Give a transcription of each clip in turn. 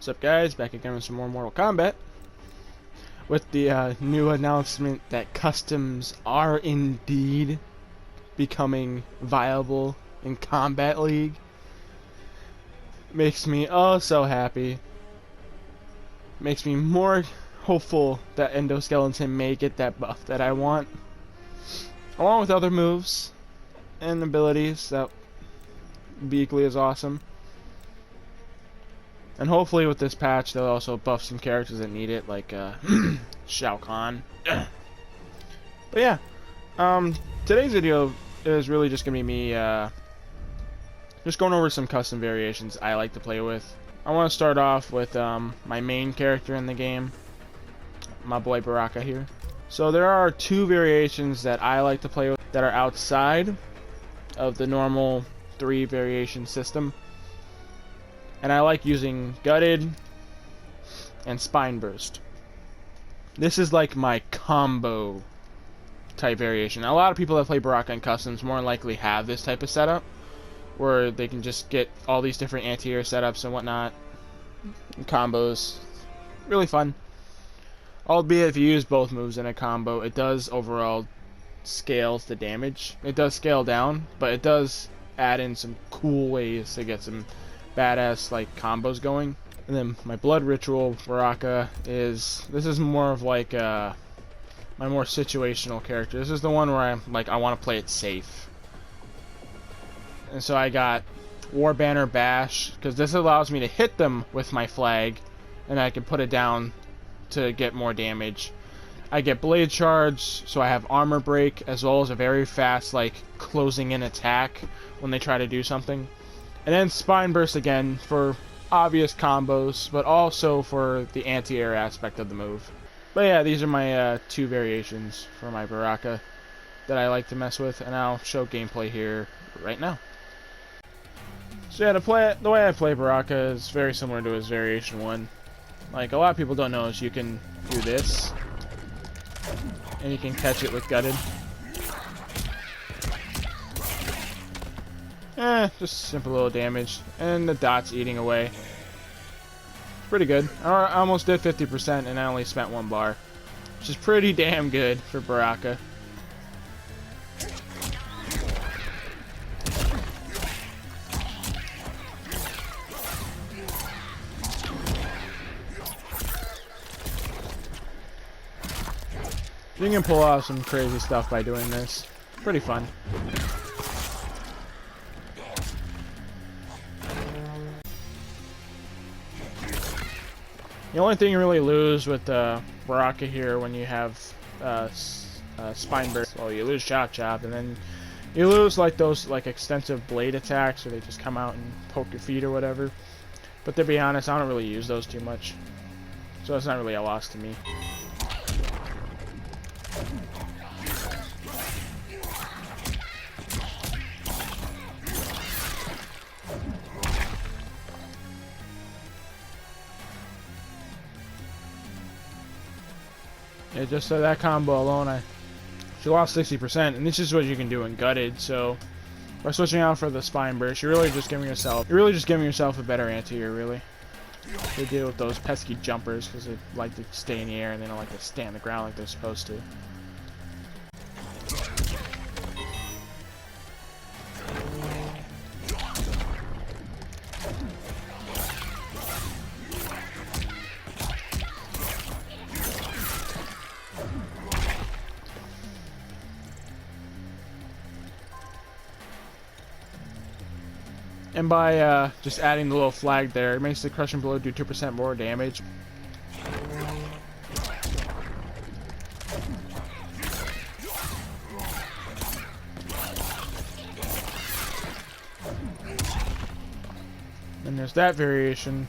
What's up, guys? Back again with some more Mortal Kombat. With the new announcement that customs are indeed becoming viable in Kombat League. Makes me oh so happy. Makes me more hopeful that Endoskeleton may get that buff that I want. Along with other moves and abilities that would be equally as awesome. And hopefully with this patch they'll also buff some characters that need it, like Shao Kahn. But yeah, today's video is really just gonna be me just going over some custom variations I like to play with. I want to start off with my main character in the game, my boy Baraka here. So there are two variations that I like to play with that are outside of the normal 3 variation system. And I like using Gutted and Spine Burst. This is like my combo type variation. A lot of people that play Baraka in customs more than likely have this type of setup, where they can just get all these different anti-air setups and whatnot, and combos. Really fun. Albeit if you use both moves in a combo, it does overall scales the damage. It does scale down, but it does add in some cool ways to get some badass like combos going. And then my blood ritual Baraka this is more of like my more situational character. This is the one where I'm like I want to play it safe. And so I got War Banner Bash because this allows me to hit them with my flag and I can put it down to get more damage. I get Blade Charge, so I have Armor Break as well as a very fast like closing in attack when they try to do something. And then Spine Burst again for obvious combos, but also for the anti-air aspect of the move. But yeah, these are my 2 variations for my Baraka that I like to mess with, and I'll show gameplay here right now. So yeah, the way I play Baraka is very similar to his variation 1. Like a lot of people don't know is you can do this, and you can catch it with Gutted. Just simple little damage. And the dot's eating away. Pretty good. I almost did 50% and I only spent 1 bar. Which is pretty damn good for Baraka. You can pull off some crazy stuff by doing this. Pretty fun. The only thing you really lose with Baraka here when you have Spine Burst, well, you lose Chop Chop, and then you lose like those like extensive blade attacks where they just come out and poke your feet or whatever. But to be honest, I don't really use those too much, so it's not really a loss to me. Yeah, just so that combo alone, she lost 60%, and this is what you can do in Gutted. So by switching out for the Spine Burst, you're really just giving yourself a better anti-air, really, to deal with those pesky jumpers because they like to stay in the air and they don't like to stay on the ground like they're supposed to. And by just adding the little flag there, it makes the crushing blow do 2% more damage. And there's that variation.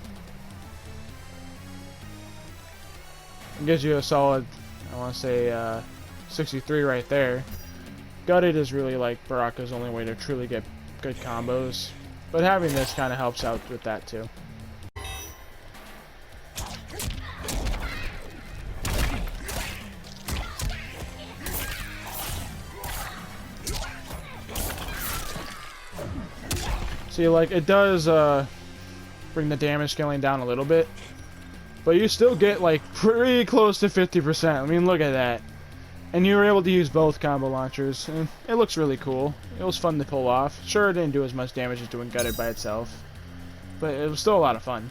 It gives you a solid, I want to say, 63 right there. Gutted is really like Baraka's only way to truly get good combos. But having this kind of helps out with that too. See, like, it does bring the damage scaling down a little bit. But you still get like pretty close to 50%. I mean, look at that. And you were able to use both combo launchers, and it looks really cool. It was fun to pull off. Sure, it didn't do as much damage as doing gutted by itself, but it was still a lot of fun.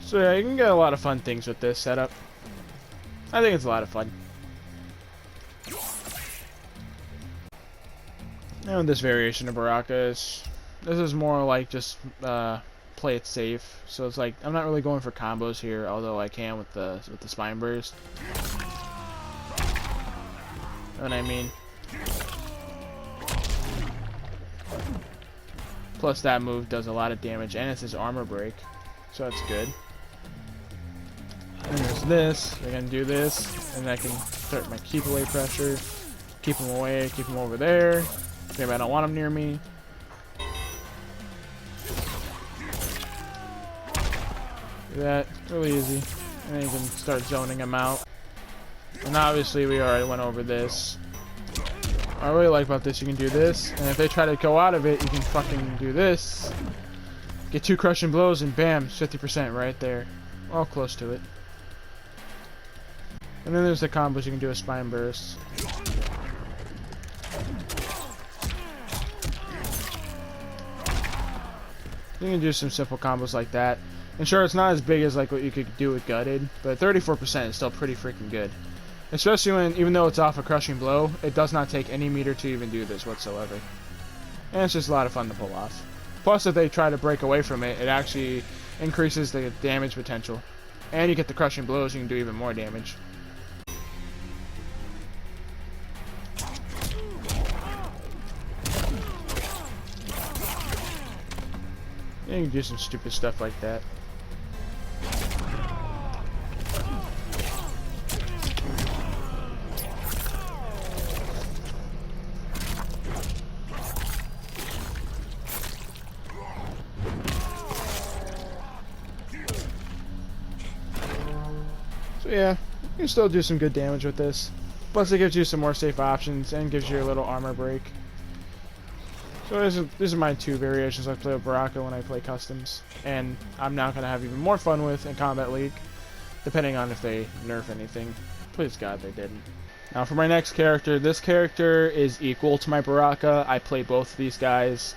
So yeah, you can get a lot of fun things with this setup. I think it's a lot of fun. And with this variation of Baraka, this is more like just play it safe. So it's like I'm not really going for combos here, although I can with the spine burst. You know what I mean? Plus that move does a lot of damage, and it's his armor break, so that's good. And there's this. I can do this, and I can start my keep away pressure. Keep him away, keep him over there. Maybe I don't want him near me. Do that. Really easy. And then you can start zoning him out. And obviously we already went over this. What I really like about this, you can do this, and if they try to go out of it, you can fucking do this. Get 2 crushing blows, and bam, 50% right there. Well, close to it. And then there's the combos. You can do a spine burst. You can do some simple combos like that. And sure, it's not as big as like what you could do with gutted, but 34% is still pretty freaking good. Especially when, even though it's off a crushing blow, it does not take any meter to even do this whatsoever. And it's just a lot of fun to pull off. Plus, if they try to break away from it, it actually increases the damage potential. And you get the crushing blows, you can do even more damage. You can do some stupid stuff like that. So yeah, you can still do some good damage with this. Plus it gives you some more safe options and gives you a little armor break. So these are my 2 variations I play with Baraka when I play customs, and I'm now going to have even more fun with in Kombat League, depending on if they nerf anything. Please God they didn't. Now for my next character, this character is equal to my Baraka. I play both of these guys.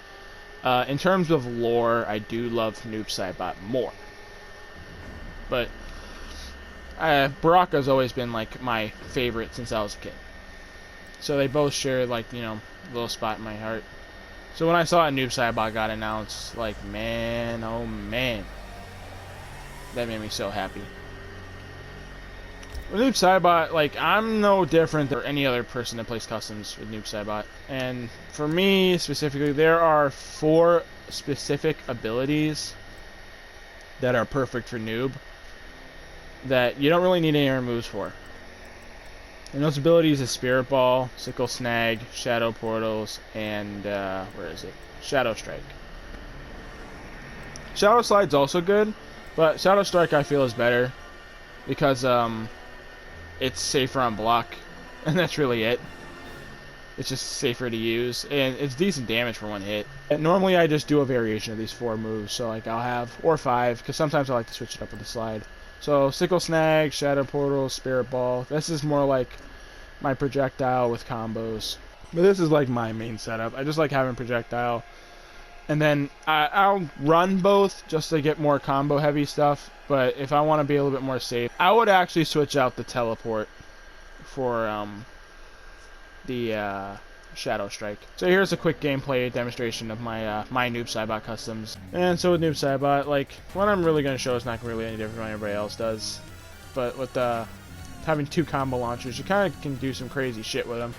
In terms of lore, I do love Noob Saibot more. But Baraka's always been like my favorite since I was a kid. So they both share like, you know, a little spot in my heart. So when I saw a Noob Saibot got announced, like, man, oh man, that made me so happy. With Noob Saibot, like, I'm no different than any other person that plays customs with Noob Saibot. And for me, specifically, there are 4 specific abilities that are perfect for Noob that you don't really need any other moves for. And those abilities is Spirit Ball, Sickle Snag, Shadow Portals, and, where is it? Shadow Strike. Shadow Slide's also good, but Shadow Strike I feel is better because, it's safer on block, and that's really it. It's just safer to use, and it's decent damage for 1 hit. And normally I just do a variation of these 4 moves, so like I'll have, or 5, because sometimes I like to switch it up with the slide. So Sickle Snag, Shadow Portal, Spirit Ball. This is more like my projectile with combos. But this is like my main setup. I just like having projectile. And then I'll run both just to get more combo heavy stuff. But if I want to be a little bit more safe, I would actually switch out the teleport for the Shadow Strike. So here's a quick gameplay demonstration of my my Noob Saibot customs. And so with Noob Saibot, like, what I'm really going to show is not really any different from what everybody else does. But with having 2 combo launchers, you kind of can do some crazy shit with them.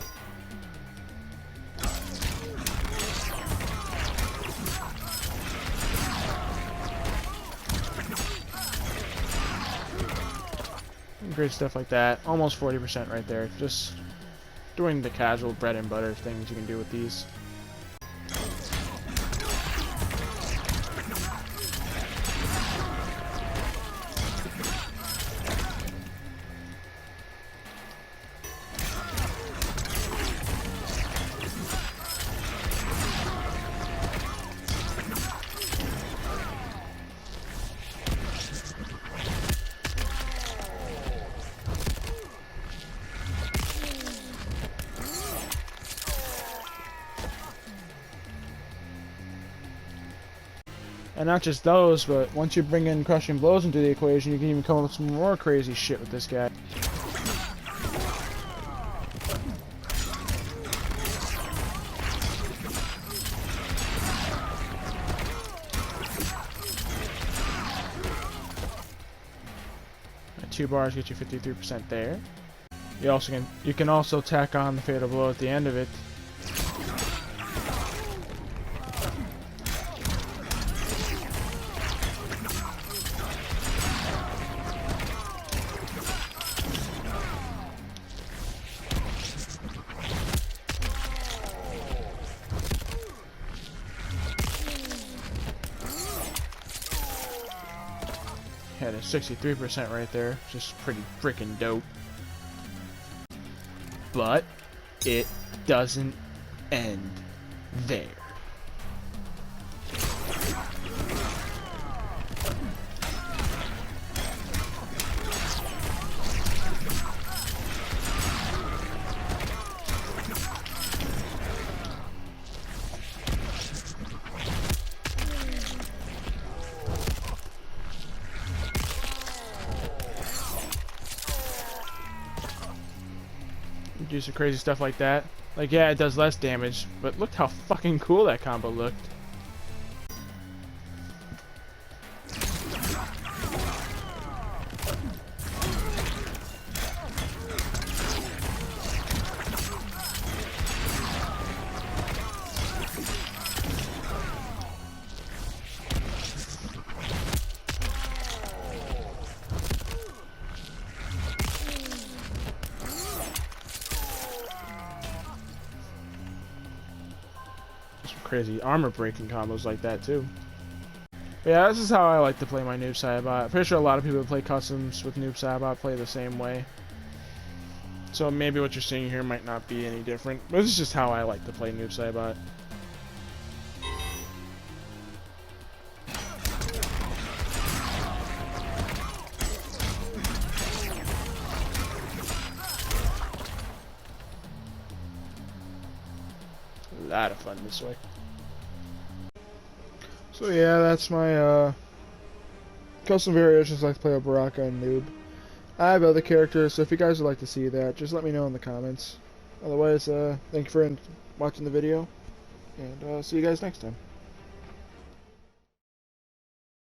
Great stuff like that. Almost 40% right there. Just doing the casual bread and butter things you can do with these. And not just those, but once you bring in crushing blows into the equation, you can even come up with some more crazy shit with this guy. At 2 bars get you 53% there. You can also tack on the fatal blow at the end of it. Had a 63% right there, just pretty freaking dope. But it doesn't end there. Do some crazy stuff like that. Like, yeah, it does less damage, but look how fucking cool that combo looked. Crazy armor breaking combos like that too. But yeah, this is how I like to play my Noob Saibot. Pretty sure a lot of people that play customs with Noob Saibot play the same way. So maybe what you're seeing here might not be any different. But this is just how I like to play Noob Saibot. A lot of fun this way. So yeah, that's my custom variations like to play with Baraka and Noob. I have other characters, so if you guys would like to see that, just let me know in the comments. Otherwise, thank you for watching the video, and see you guys next time.